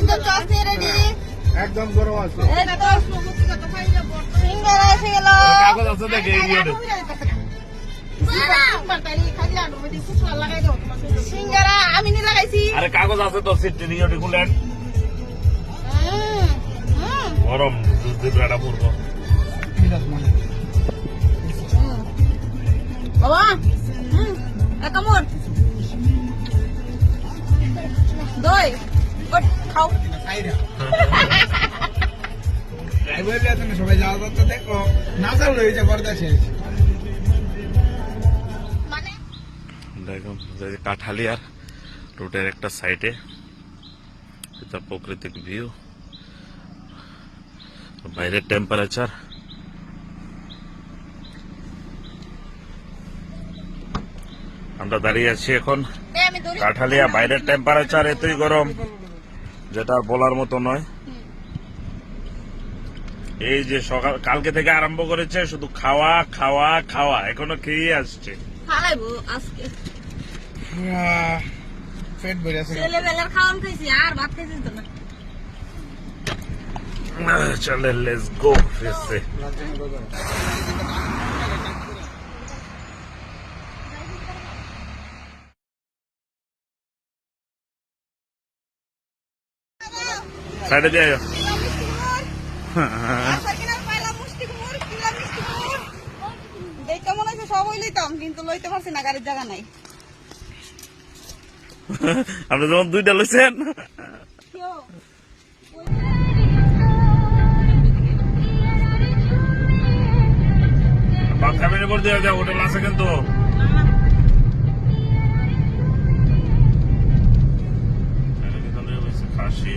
একদম চসনি রেডি একদম গরম আছে। সিঙ্গারা এসে গেল। কাগজ আছে দেখে এগিয়ে দে। সিঙ্গারা আমি নি লাগাইছি। আরে কাগজ আছে তো সিট নিয়ে খুলেন। গরম দুধটা পড়বো। বাবা এক কামড় দই খাও। সবাই যাওয়া যাচ্ছে দেখো না চালু হয়েছে পর্দা শেষ। দেখো কাঠালিয়ার রোডের একটা সাইডে এটা প্রাকৃতিক ভিউ, বাইরের টেম্পারেচার আমরা দাঁড়িয়ে আছি এখন কাঠালিয়া। বাইরের টেম্পারেচার এতই গরম যেটা আর বলার মতো নয়। এই যে সকাল কালকে থেকে আরম্ভ করেছে শুধু খাওয়া খাওয়া খাওয়া, এখনো খেয়ে আসছে। খাইবো আজকে পেট ভরে আছে। ছেলেবেলার খাওয়ান খাইছি আর ভাত খাইছি তো না। চলে লেটস গো ফিরছে। সাইডে দিয়ে আয়। দেখতে মনে হচ্ছে সবই লইতাম কিন্তু লইতে পারছি না, গাড়ির জায়গা নাই। আপনি যখন দুইটা লইছেন বাচ্চাদের উপর দিয়ে যাও, হোটেল আছে কিন্তু। খাসি